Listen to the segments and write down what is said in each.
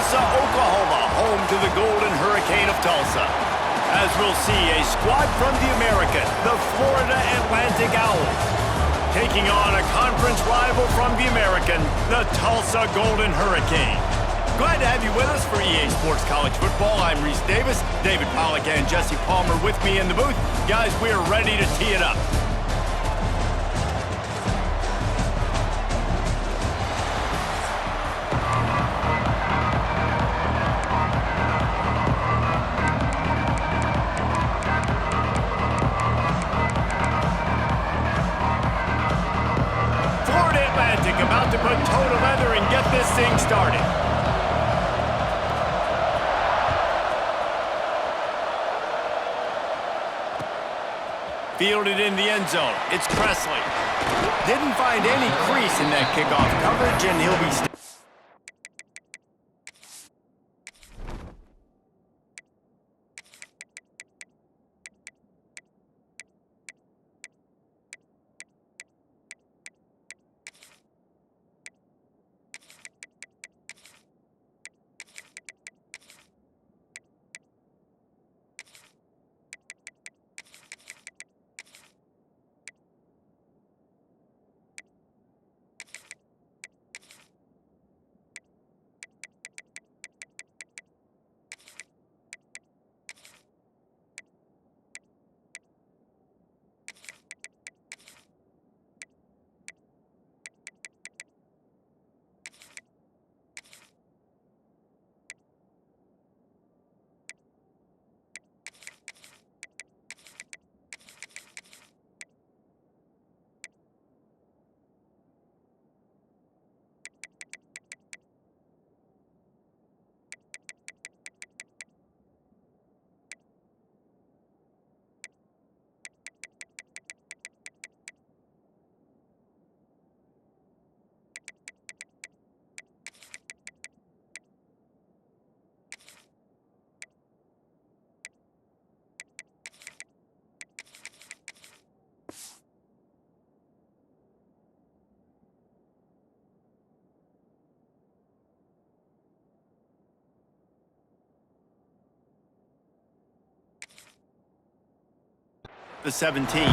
Tulsa, Oklahoma, home to the Golden Hurricane of Tulsa. As we'll see, a squad from the American, the Florida Atlantic Owls, taking on a conference rival from the American, the Tulsa Golden Hurricane. Glad to have you with us for EA Sports College Football. I'm Reese Davis, David Pollack and Jesse Palmer with me in the booth. Guys, we're ready to tee it up. Florida Atlantic about to put toe to leather and get this thing started. Fielded in the end zone. It's Presley. Didn't find any crease in that kickoff coverage, and he'll be... The 17.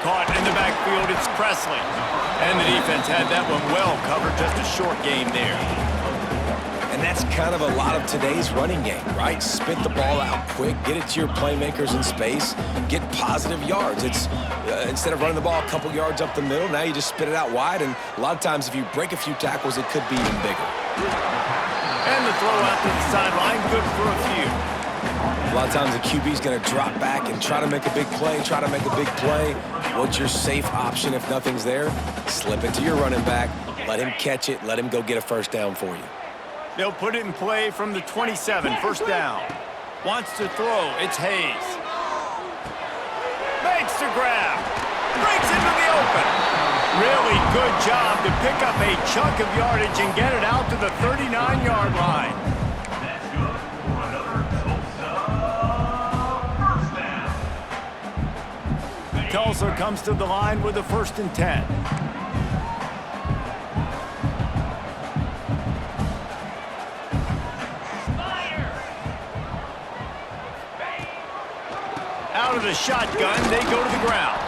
Caught in the backfield, it's Presley. And the defense had that one well covered, just a short game there. And that's kind of a lot of today's running game, right? Spit the ball out quick, get it to your playmakers in space, get positive yards. It's instead of running the ball a couple yards up the middle, now you just spit it out wide, and a lot of times if you break a few tackles, it could be even bigger. And the throw out to the sideline, good for a few. A lot of times the QB's going to drop back and try to make a big play, What's your safe option if nothing's there? Slip it to your running back, let him catch it, let him go get a first down for you. They'll put it in play from the 27, first down. Wants to throw, it's Hayes. Makes the grab, breaks into the open. Really good job to pick up a chunk of yardage and get it out to the 39-yard line. Tulsa comes to the line with a 1st and 10. Out of the shotgun, they go to the ground.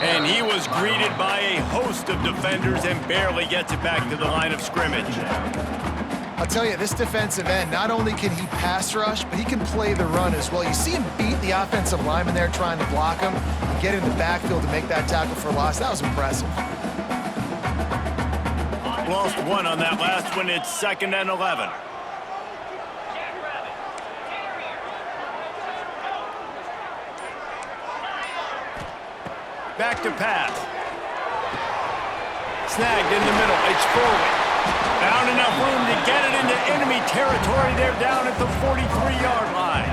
And he was greeted by a host of defenders and barely gets it back to the line of scrimmage. I'll tell you, this defensive end, not only can he pass rush, but he can play the run as well. You see him beat the offensive lineman there trying to block him, and get in the backfield to make that tackle for loss. That was impressive. Lost one on that last one. It's 2nd and 11. Back to pass. Snagged in the middle. It's Foley. Found enough room to get it into enemy territory. They're down at the 43-yard line.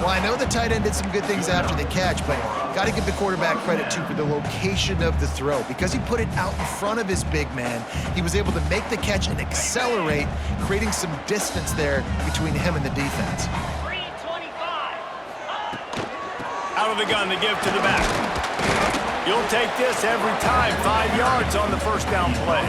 Well, I know the tight end did some good things after the catch, but got to give the quarterback credit, too, for the location of the throw. Because he put it out in front of his big man, he was able to make the catch and accelerate, creating some distance there between him and the defense. 325. Out of the gun to give to the back. You'll take this every time. 5 yards on the first down play.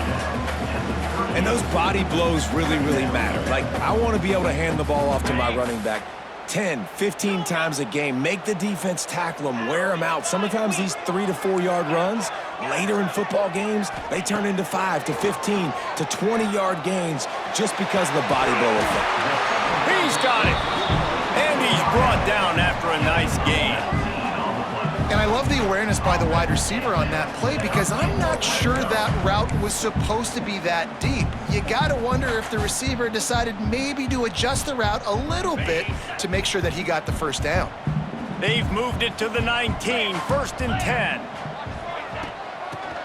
And those body blows really, really matter. Like, I want to be able to hand the ball off to my running back 10, 15 times a game. Make the defense tackle them, wear them out. Sometimes these 3 to 4 yard runs, later in football games, they turn into 5 to 15 to 20-yard gains just because of the body blow effect. He's got it. And he's brought down after a nice gain. And I love the awareness by the wide receiver on that play because I'm not sure that route was supposed to be that deep. You got to wonder if the receiver decided maybe to adjust the route a little bit to make sure that he got the first down. They've moved it to the 19, 1st and 10.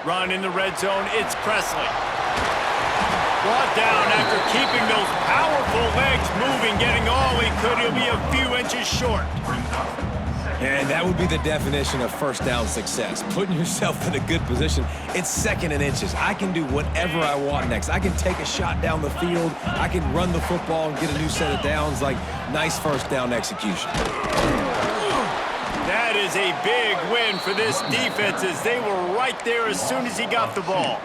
Run in the red zone, it's Presley. Brought down after keeping those powerful legs moving, getting all he could. He'll be a few inches short. And that would be the definition of first down success. Putting yourself in a good position. It's 2nd and inches. I can do whatever I want next. I can take a shot down the field. I can run the football and get a new set of downs. Like, nice first down execution. That is a big win for this defense as they were right there as soon as he got the ball.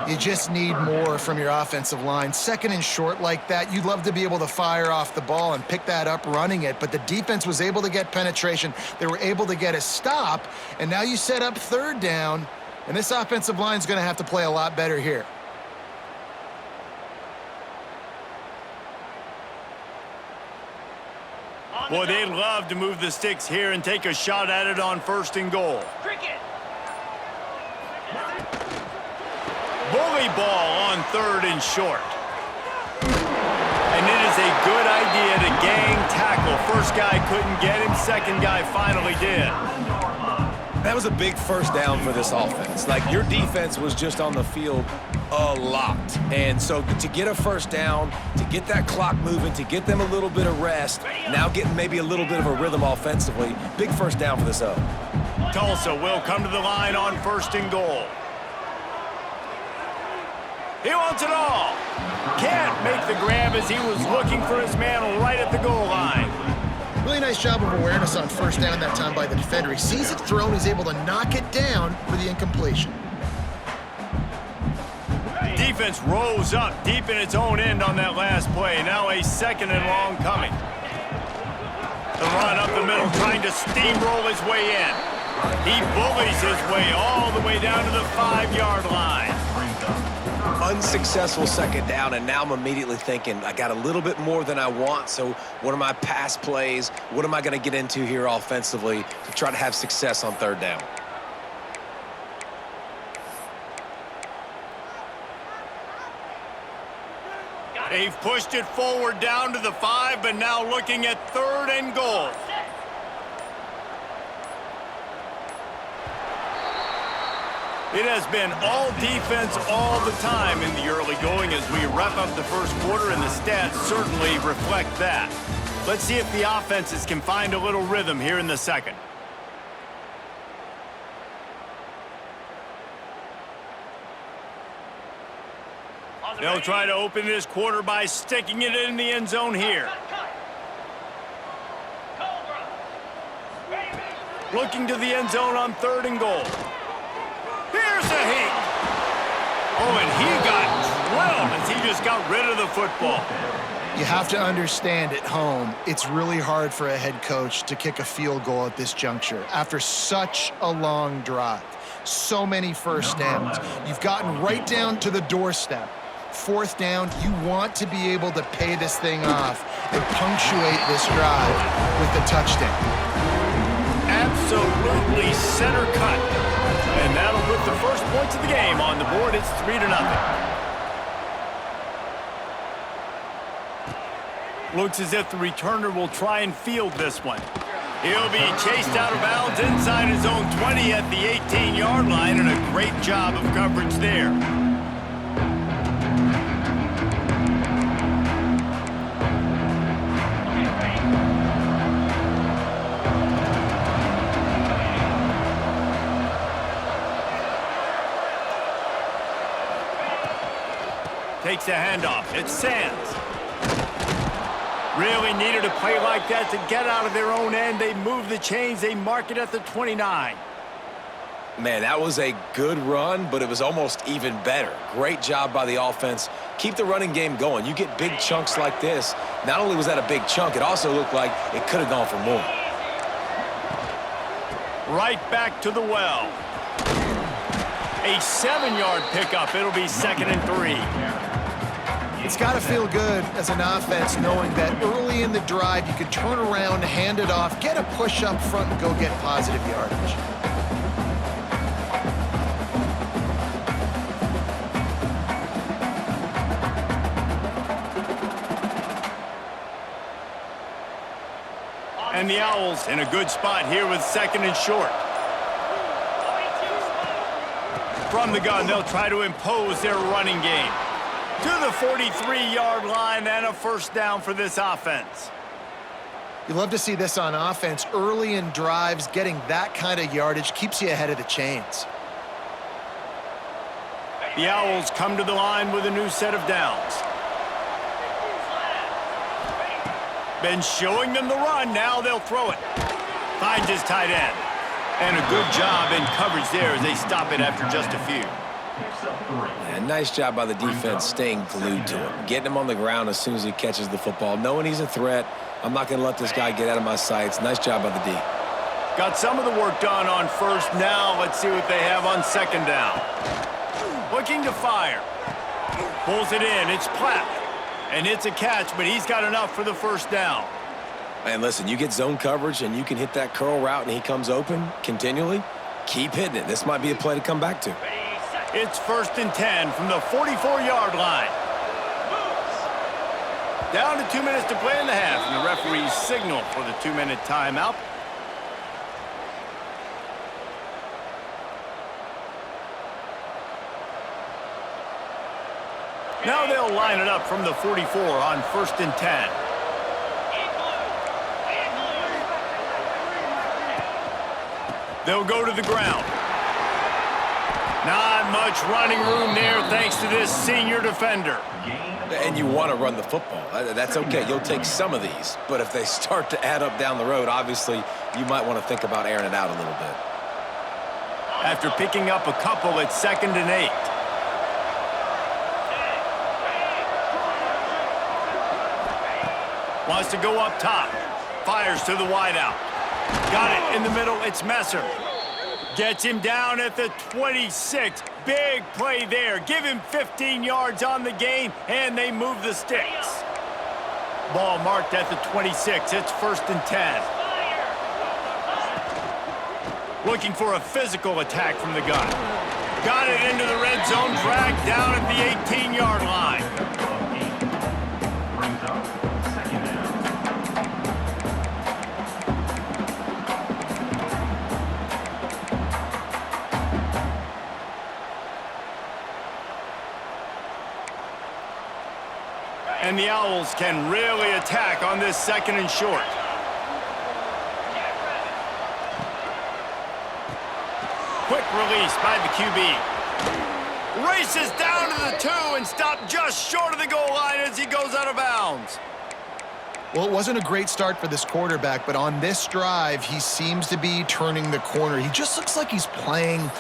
You just need more from your offensive line. 2nd and short like that, you'd love to be able to fire off the ball and pick that up running it, but the defense was able to get penetration. They were able to get a stop, and now you set up 3rd down, and this offensive line is going to have to play a lot better here. Boy, they'd love to move the sticks here and take a shot at it on 1st and goal. Bully ball on 3rd and short. And it is a good idea to gang tackle. First guy couldn't get him, second guy finally did. That was a big first down for this offense. Like, your defense was just on the field a lot. And so to get a first down, to get that clock moving, to get them a little bit of rest, now getting maybe a little bit of a rhythm offensively, big first down for this O. Tulsa will come to the line on 1st and goal. He wants it all. Can't make the grab as he was looking for his man right at the goal line. Really nice job of awareness on 1st down that time by the defender. He sees it thrown, he's able to knock it down for the incompletion. Defense rose up deep in its own end on that last play. Now a 2nd and long coming. The run up the middle, trying to steamroll his way in. He bullies his way all the way down to the 5-yard line. Unsuccessful 2nd down, and now I'm immediately thinking, I got a little bit more than I want, so what are my pass plays? What am I going to get into here offensively to try to have success on 3rd down? They've pushed it forward down to the 5, but now looking at 3rd and goal. It has been all defense all the time in the early going as we wrap up the first quarter, and the stats certainly reflect that. Let's see if the offenses can find a little rhythm here in the second. They'll try to open this quarter by sticking it in the end zone here. Looking to the end zone on 3rd and goal. Here's a hit. Oh, and he got drilled as he just got rid of the football. You have to understand at home, it's really hard for a head coach to kick a field goal at this juncture after such a long drive. So many first downs. You've gotten right down to the doorstep. 4th down, you want to be able to pay this thing off and punctuate this drive with a touchdown. Absolutely center cut. And that'll put the first points of the game on the board. It's 3-0. Looks as if the returner will try and field this one. He'll be chased out of bounds inside his own 20 at the 18-yard line, and a great job of coverage there. Takes the handoff. It's Sands. Really needed a play like that to get out of their own end. They move the chains. They mark it at the 29. Man, that was a good run, but it was almost even better. Great job by the offense. Keep the running game going. You get big chunks like this. Not only was that a big chunk, it also looked like it could have gone for more. Right back to the well. A 7-yard pickup. It'll be 2nd and 3. It's got to feel good as an offense knowing that early in the drive you could turn around, hand it off, get a push up front, and go get positive yardage. And the Owls in a good spot here with 2nd and short. From the gun, they'll try to impose their running game. To the 43-yard line and a 1st down for this offense. You love to see this on offense. Early in drives, getting that kind of yardage keeps you ahead of the chains. The Owls come to the line with a new set of downs. Been showing them the run. Now they'll throw it. Finds his tight end. And a good job in coverage there as they stop it after just a few. And nice job by the defense staying glued to him. Getting him on the ground as soon as he catches the football. Knowing he's a threat. I'm not going to let this guy get out of my sights. Nice job by the D. Got some of the work done on 1st. Now let's see what they have on 2nd down. Looking to fire. Pulls it in. It's Platt. And it's a catch, but he's got enough for the 1st down. Man, listen, you get zone coverage and you can hit that curl route and he comes open continually. Keep hitting it. This might be a play to come back to. It's 1st and 10 from the 44-yard line. Down to 2 minutes to play in the half, and the referees signal for the 2-minute timeout. Now they'll line it up from the 44 on 1st and 10. They'll go to the ground. Not much running room there thanks to this senior defender. And you want to run the football. That's okay. You'll take some of these. But if they start to add up down the road, obviously, you might want to think about airing it out a little bit. After picking up a couple, it's 2nd and 8. Wants to go up top. Fires to the wideout. Got it in the middle. It's Messer. Gets him down at the 26. Big play there. Give him 15 yards on the game, and they move the sticks. Ball marked at the 26. It's 1st and 10. Looking for a physical attack from the gun. Got it into the red zone. Dragged down at the 18-yard line. And the Owls can really attack on this 2nd and short. Quick release by the QB. Races down to the 2 and stopped just short of the goal line as he goes out of bounds. Well, it wasn't a great start for this quarterback, but on this drive, he seems to be turning the corner. He just looks like he's playing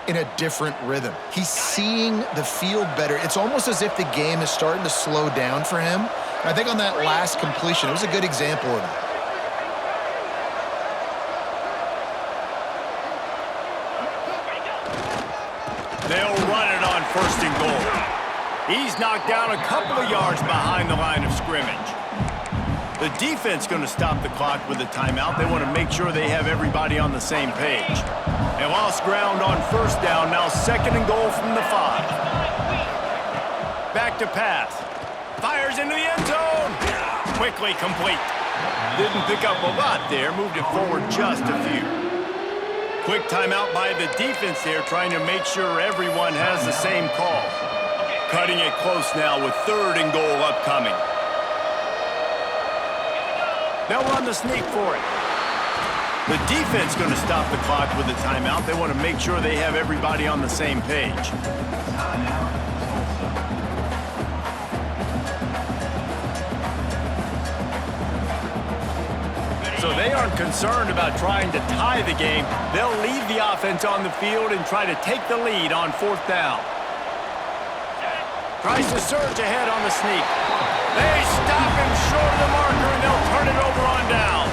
in a different rhythm. He's seeing the field better. It's almost as if the game is starting to slow down for him. And I think on that last completion, it was a good example of that. They'll run it on 1st and goal. He's knocked down a couple of yards behind the line of scrimmage. The defense going to stop the clock with a timeout. They want to make sure they have everybody on the same page. They lost ground on 1st down. Now 2nd and goal from the 5. Back to pass. Fires into the end zone. Quickly complete. Didn't pick up a lot there. Moved it forward just a few. Quick timeout by the defense there, trying to make sure everyone has the same call. Cutting it close now with 3rd and goal upcoming. They'll run the sneak for it. The defense going to stop the clock with a timeout. They want to make sure they have everybody on the same page. so they aren't concerned about trying to tie the game. They'll leave the offense on the field and try to take the lead on 4th down. Tries to surge ahead on the sneak. They stop him short of the marker, and they'll turn it over on downs.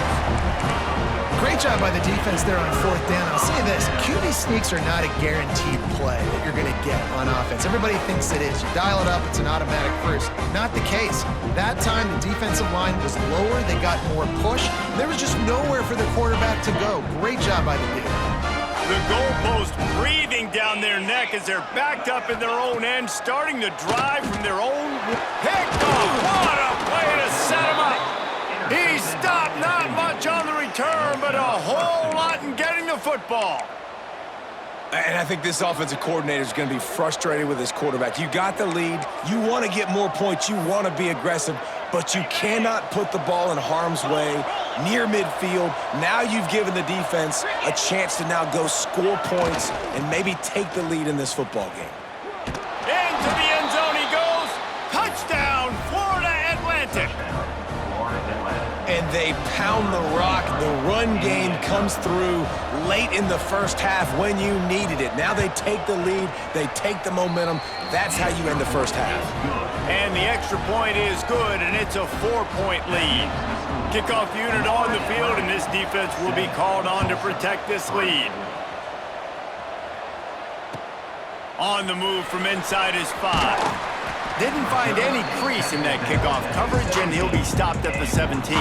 Great job by the defense there on 4th down. I'll say this, QB sneaks are not a guaranteed play that you're going to get on offense. Everybody thinks it is. You dial it up, it's an automatic first. Not the case. That time, the defensive line was lower. They got more push. There was just nowhere for the quarterback to go. Great job by the dude. The goalpost breathing down their neck as they're backed up in their own end, starting to drive from their own. Picked off. What a play to set him up. He stopped, not much on the return, but a whole lot in getting the football. And I think this offensive coordinator is going to be frustrated with his quarterback. You got the lead. You want to get more points. You want to be aggressive, but you cannot put the ball in harm's way near midfield. Now you've given the defense a chance to now go score points and maybe take the lead in this football game. Into the end zone he goes. Touchdown, Florida Atlantic. And they pound the rock. The run game comes through late in the first half when you needed it. Now they take the lead. They take the momentum. That's how you end the first half. And the extra point is good, and it's a 4-point lead. Kickoff unit on the field, and this defense will be called on to protect this lead. On the move from inside his 5. Didn't find any crease in that kickoff coverage, and he'll be stopped at the 17.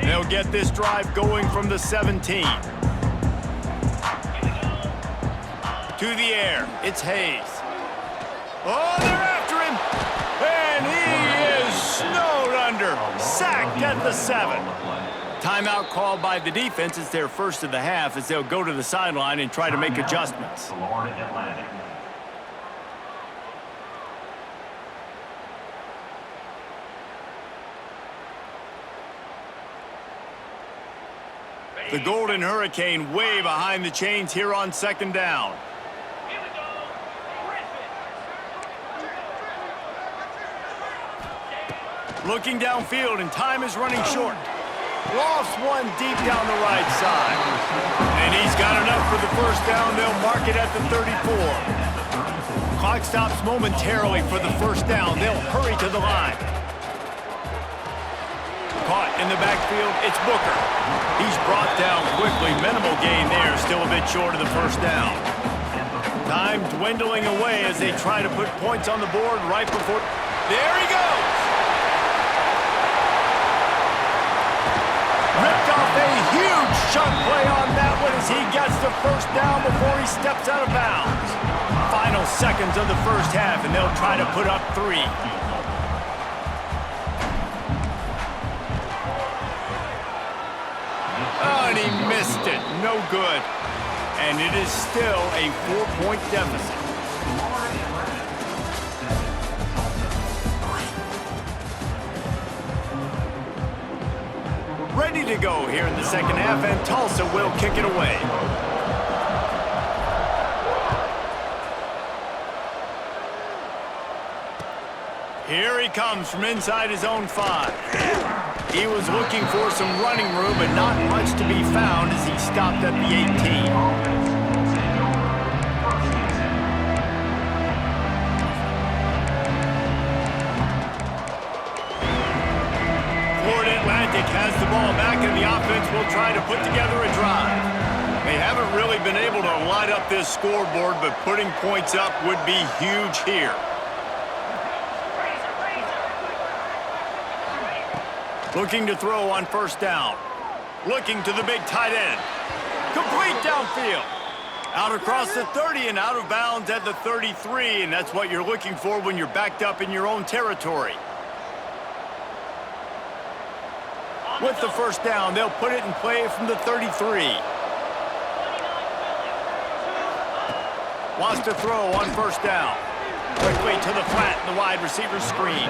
They'll get this drive going from the 17. To the air, it's Hayes. Oh, they're after him! And he is snowed under, sacked at the 7. Timeout called by the defense. It's their first of the half as they'll go to the sideline and try to make adjustments. The Golden Hurricane way behind the chains here on 2nd down. Looking downfield, and time is running short. Lost one deep down the right side. And he's got enough for the first down. They'll mark it at the 34. Clock stops momentarily for the first down. They'll hurry to the line. Caught in the backfield, it's Booker. He's brought down quickly. Minimal gain there, still a bit short of the first down. Time dwindling away as they try to put points on the board right before. There he goes! Ripped off a huge chunk play on that one as he gets the first down before he steps out of bounds. Final seconds of the first half, and they'll try to put up 3. Oh, and he missed it. No good. And it is still a 4-point deficit. Ready to go here in the second half, and Tulsa will kick it away. Here he comes from inside his own 5. He was looking for some running room, but not much to be found as he stopped at the 18. Has the ball back, and the offense will try to put together a drive. They haven't really been able to light up this scoreboard, but putting points up would be huge here. Looking to throw on first down. Looking to the big tight end. Complete downfield. Out across the 30 and out of bounds at the 33, and that's what you're looking for when you're backed up in your own territory. With the first down, they'll put it in play from the 33. Wants to throw on first down. Quickly to the flat, the wide receiver screen.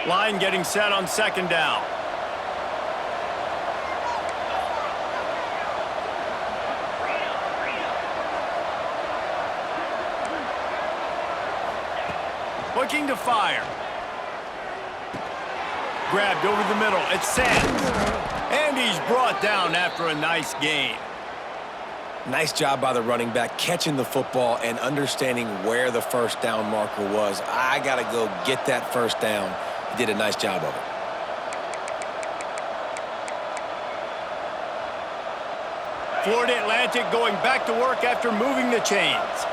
Line getting set on second down. Looking to fire. Grabbed over the middle. It's Sands. And he's brought down after a nice gain. Nice job by the running back, catching the football and understanding where the first down marker was. I got to go get that first down. He did a nice job of it. Florida Atlantic going back to work after moving the chains.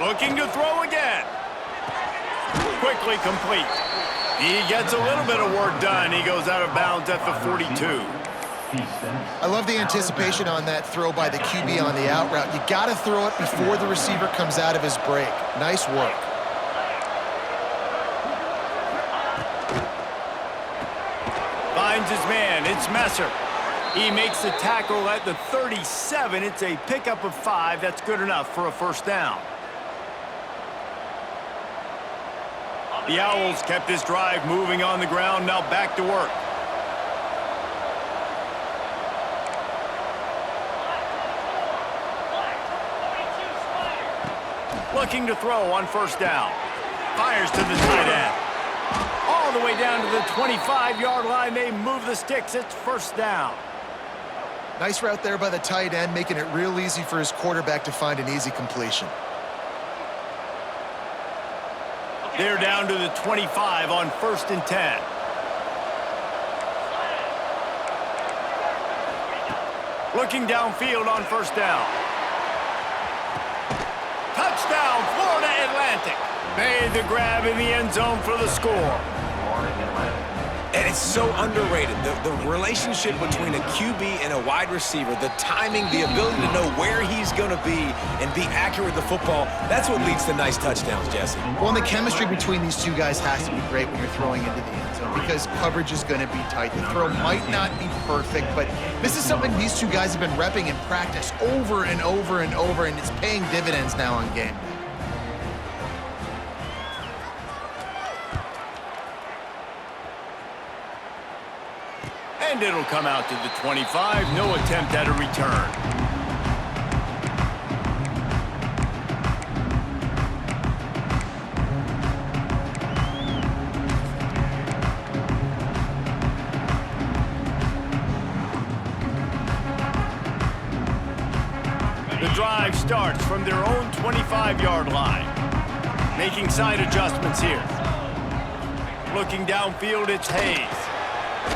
Looking to throw again. Quickly complete. He gets a little bit of work done. He goes out of bounds at the 42. I love the anticipation on that throw by the QB on the out route. You got to throw it before the receiver comes out of his break. Nice work. Finds his man. It's Messer. He makes the tackle at the 37. It's a pickup of 5. That's good enough for a first down. The Owls kept this drive moving on the ground. Now back to work. Looking to throw on first down. Fires to the tight end. All the way down to the 25-yard line. They move the sticks. It's first down. Nice route there by the tight end, making it real easy for his quarterback to find an easy completion. They're down to the 25 on 1st and 10. Looking downfield on first down. Touchdown, Florida Atlantic. Made the grab in the end zone for the score. And it's so underrated. The relationship between a QB and a wide receiver, the timing, the ability to know where he's going to be and be accurate with the football, that's what leads to nice touchdowns, Jesse. Well, and the chemistry between these two guys has to be great when you're throwing into the end zone because coverage is going to be tight. The throw might not be perfect, but this is something these two guys have been repping in practice over and over and over, and it's paying dividends now on game day. And it'll come out to the 25. No attempt at a return. The drive starts from their own 25-yard line. Making side adjustments here. Looking downfield, it's Hayes.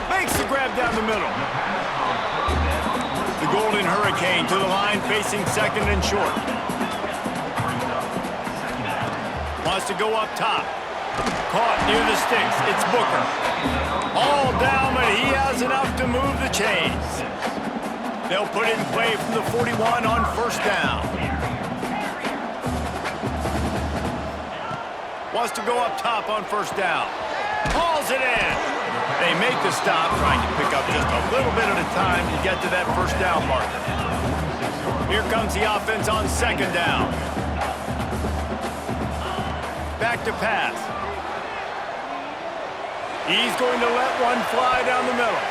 Makes the grab down the middle. The Golden Hurricane to the line, facing second and short. Wants to go up top. Caught near the sticks. It's Booker. All down, but he has enough to move the chains. They'll put it in play from the 41 on first down. Wants to go up top on first down. Hauls it in. They make the stop, trying to pick up just a little bit at a time to get to that first down marker. Here comes the offense on second down. Back to pass. He's going to let one fly down the middle.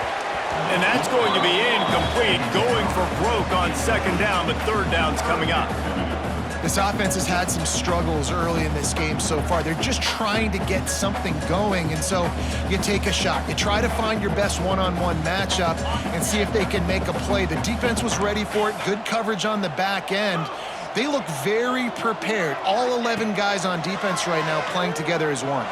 And that's going to be incomplete, going for broke on second down, but third down's coming up. This offense has had some struggles early in this game so far. They're just trying to get something going, and so you take a shot. You try to find your best one-on-one matchup and see if they can make a play. The defense was ready for it. Good coverage on the back end. They look very prepared. All 11 guys on defense right now playing together as one.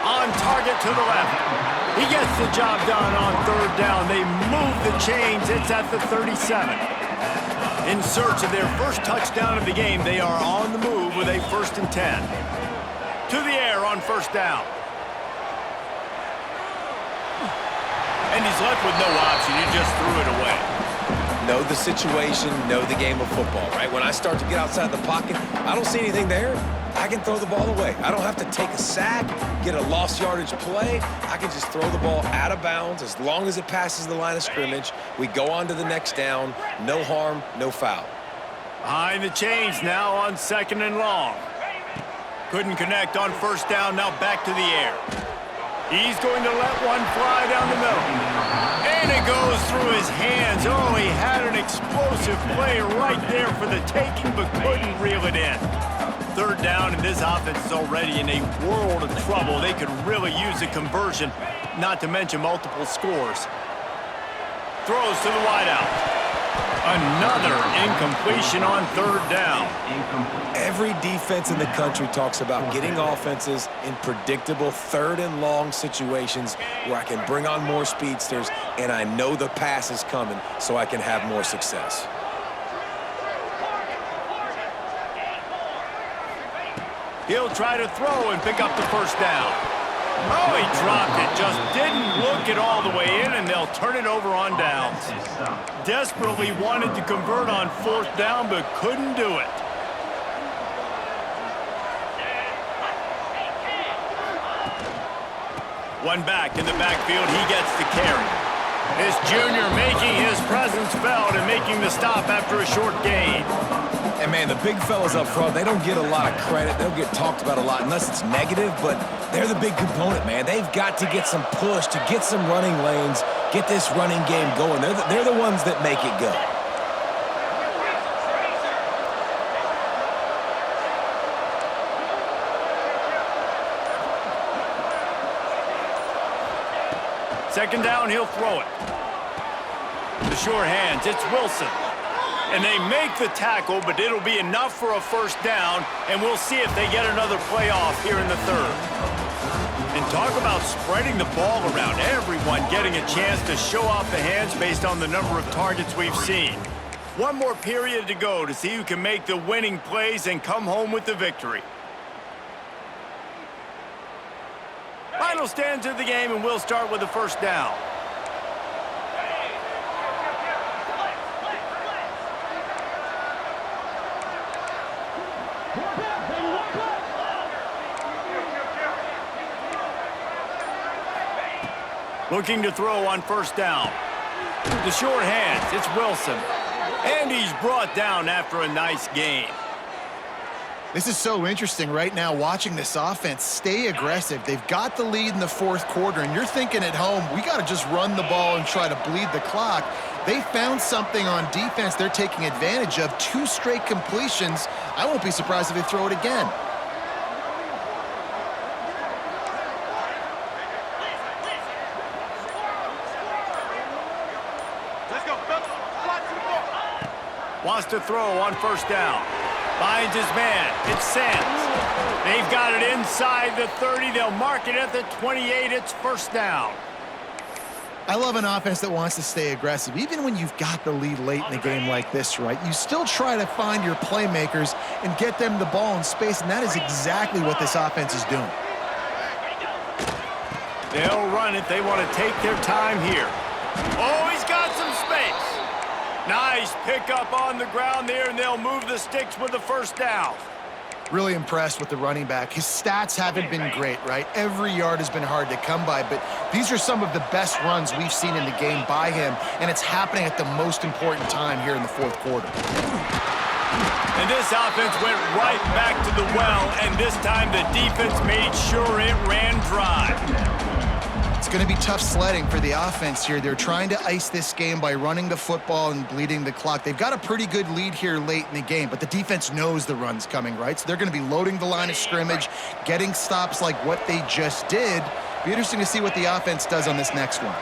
On target to the left. He gets the job done on third down. They move the chains. It's at the 37. In search of their first touchdown of the game, they are on the move with a 1st and 10. To the air on first down. And he's left with no option. He just threw it away. know the situation, know the game of football, right? When I start to get outside the pocket, I don't see anything there. I can throw the ball away. I don't have to take a sack, get a lost yardage play. I can just throw the ball out of bounds as long as it passes the line of scrimmage. We go on to the next down. No harm, no foul. Behind the chains now on 2nd and long. Couldn't connect on 1st down, now back to the air. He's going to let one fly down the middle. And it goes through his hands. Oh, he had an explosive play right there for the taking, but couldn't reel it in. 3rd down, and this offense is already in a world of trouble. They could really use a conversion, not to mention multiple scores. Throws to the wideout. Another incompletion on 3rd down. Every defense in the country talks about getting offenses in predictable 3rd and long situations where I can bring on more speedsters and I know the pass is coming so I can have more success. He'll try to throw and pick up the 1st down. Oh, he dropped it. Just didn't look it all the way in, and they'll turn it over on downs. Desperately wanted to convert on 4th down, but couldn't do it. One back in the backfield. He gets the carry. This junior making his presence felt and making the stop after a short gain. And, man, the big fellas up front, they don't get a lot of credit. They don't get talked about a lot unless it's negative, but they're the big component, man. They've got to get some push, to get some running lanes, get this running game going. They're the ones that make it go. Second down, he'll throw it. The short hands, it's Wilson. And they make the tackle, but it'll be enough for a 1st down, and we'll see if they get another playoff here in the 3rd. And talk about spreading the ball around. Everyone getting a chance to show off the hands based on the number of targets we've seen. One more period to go to see who can make the winning plays and come home with the victory. Final stanza of the game, and we'll start with the 1st down. Looking to throw on 1st down. The short hands, it's Wilson. And he's brought down after a nice gain. This is so interesting right now, watching this offense stay aggressive. They've got the lead in the 4th quarter, and you're thinking at home, we got to just run the ball and try to bleed the clock. They found something on defense they're taking advantage of. 2 straight completions. I won't be surprised if they throw it again. Wants to throw on 1st down. Finds his man. It's Sands. They've got it inside the 30. They'll mark it at the 28. It's 1st down. I love an offense that wants to stay aggressive. Even when you've got the lead late in the game like this, right? You still try to find your playmakers and get them the ball in space, and that is exactly what this offense is doing. They'll run it. They want to take their time here. Oh, he's got some space. Nice pickup on the ground there, and they'll move the sticks with the 1st down. Really impressed with the running back. His stats haven't been great, right? Every yard has been hard to come by, but these are some of the best runs we've seen in the game by him, and it's happening at the most important time here in the 4th quarter. And this offense went right back to the well, and this time the defense made sure it ran dry. It's going to be tough sledding for the offense here. They're trying to ice this game by running the football and bleeding the clock. They've got a pretty good lead here late in the game, but the defense knows the run's coming, right? So they're going to be loading the line of scrimmage, getting stops like what they just did. Be interesting to see what the offense does on this next one.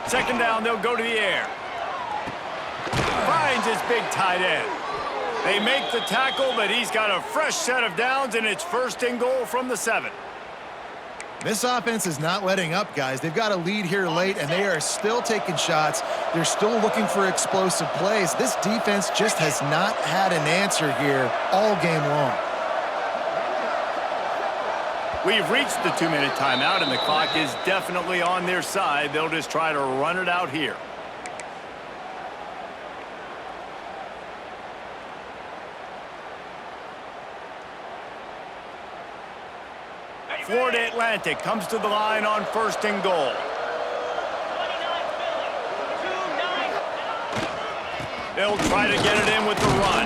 Second down, they'll go to the air. Finds his big tight end. They make the tackle, but he's got a fresh set of downs, and it's 1st and goal from the 7. This offense is not letting up, guys. They've got a lead here late, and they are still taking shots. They're still looking for explosive plays. This defense just has not had an answer here all game long. We've reached the 2-minute timeout, and the clock is definitely on their side. They'll just try to run it out here. Florida Atlantic comes to the line on 1st and goal. They'll try to get it in with the run.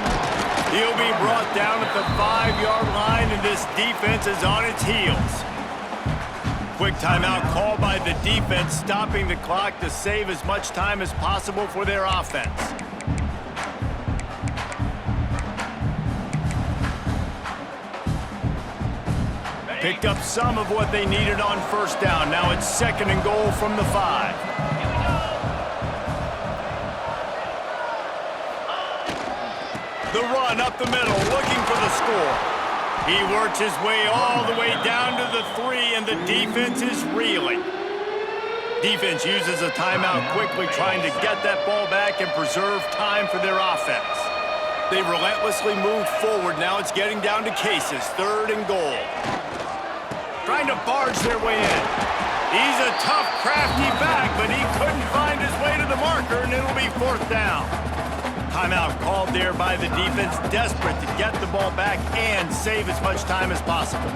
He'll be brought down at the 5-yard line, and this defense is on its heels. Quick timeout called by the defense, stopping the clock to save as much time as possible for their offense. Picked up some of what they needed on 1st down. Now it's 2nd and goal from the 5. The run up the middle, looking for the score. He works his way all the way down to the 3, and the defense is reeling. Defense uses a timeout quickly, trying to get that ball back and preserve time for their offense. They relentlessly move forward. Now it's getting down to cases, 3rd and goal. Trying to barge their way in. He's a tough, crafty back, but he couldn't find his way to the marker, and it'll be 4th down. Timeout called there by the defense, desperate to get the ball back and save as much time as possible.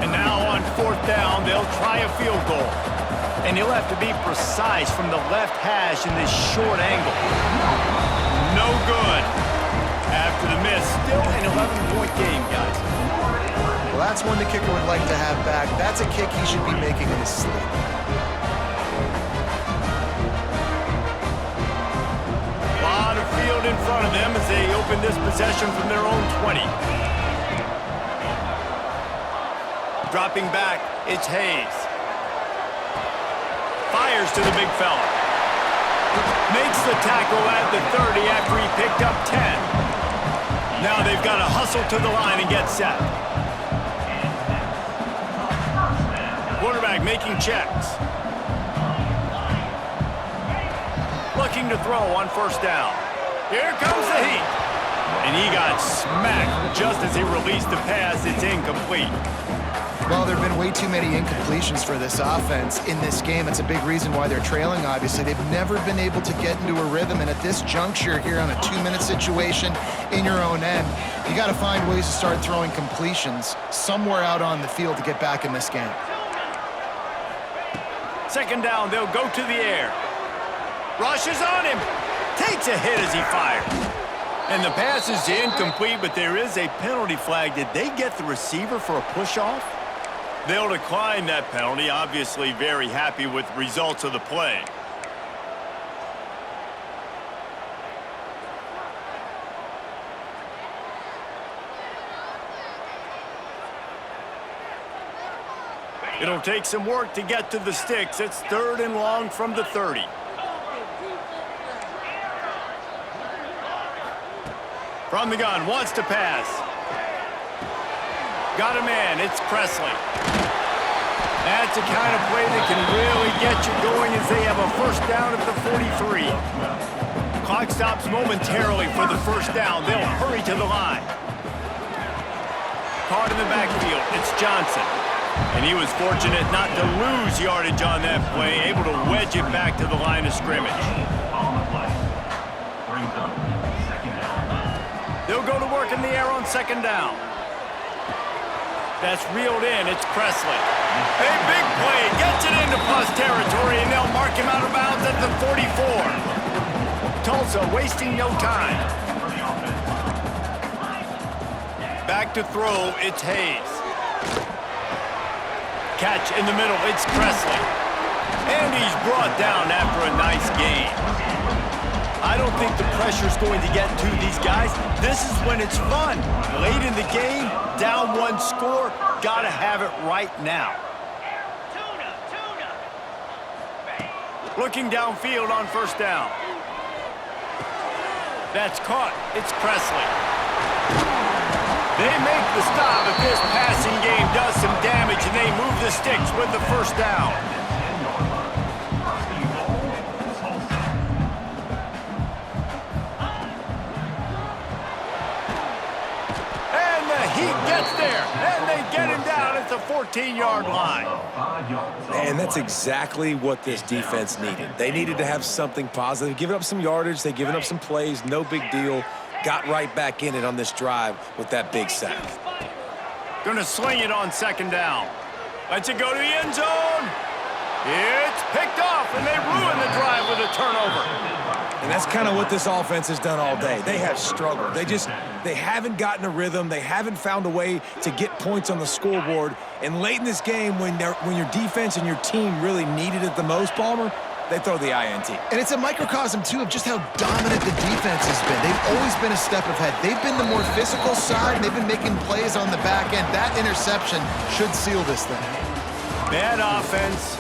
And now on 4th down, they'll try a field goal. And he'll have to be precise from the left hash in this short angle. No good. After the miss, still an 11-point game, guys. Well, that's one the kicker would like to have back. That's a kick he should be making in his sleep. A lot of field in front of them as they open this possession from their own 20. Dropping back, it's Hayes. Fires to the big fella. Makes the tackle at the 30 after he picked up 10. Now they've got to hustle to the line and get set. Quarterback making checks. Looking to throw on 1st down. Here comes the heat. And he got smacked just as he released the pass. It's incomplete. Well, there have been way too many incompletions for this offense in this game. It's a big reason why they're trailing, obviously. They've never been able to get into a rhythm, and at this juncture here on a 2-minute situation in your own end, you got to find ways to start throwing completions somewhere out on the field to get back in this game. 2nd down, they'll go to the air. Rushes on him. Takes a hit as he fires. And the pass is incomplete, but there is a penalty flag. Did they get the receiver for a push-off? They'll decline that penalty, obviously very happy with results of the play. It'll take some work to get to the sticks. It's 3rd and long from the 30. From the gun, wants to pass. Got a man, it's Presley. That's the kind of play that can really get you going as they have a 1st down at the 43. Clock stops momentarily for the 1st down. They'll hurry to the line. Caught in the backfield, it's Johnson. And he was fortunate not to lose yardage on that play, able to wedge it back to the line of scrimmage. They'll go to work in the air on 2nd down. That's reeled in, it's Presley. A big play, gets it into plus territory, and they'll mark him out of bounds at the 44. Tulsa wasting no time. Back to throw, it's Hayes. Catch in the middle, it's Presley. And he's brought down after a nice gain. I don't think the pressure's going to get to these guys. This is when it's fun. Late in the game, down 1 score, gotta have it right now. Looking downfield on 1st down. That's caught, it's Presley. They make the stop, but this passing game does some damage, and they move the sticks with the 1st down. And the Heat gets there, and they get him down at at the 14-yard line. And that's exactly what this defense needed. They needed to have something positive. Giving up some yardage, they given up some plays, no big deal. Got right back in it on this drive with that big sack. Gonna sling it on second down. Lets it go to the end zone. It's picked off, and they ruin the drive with a turnover. And that's kind of what this offense has done all day. They have struggled. They haven't gotten a rhythm. They haven't found a way to get points on the scoreboard. And late in this game, when your defense and your team really needed it the most, Palmer, they throw the INT. And it's a microcosm, too, of just how dominant the defense has been. They've always been a step ahead. They've been the more physical side, and they've been making plays on the back end. That interception should seal this thing. Bad offense.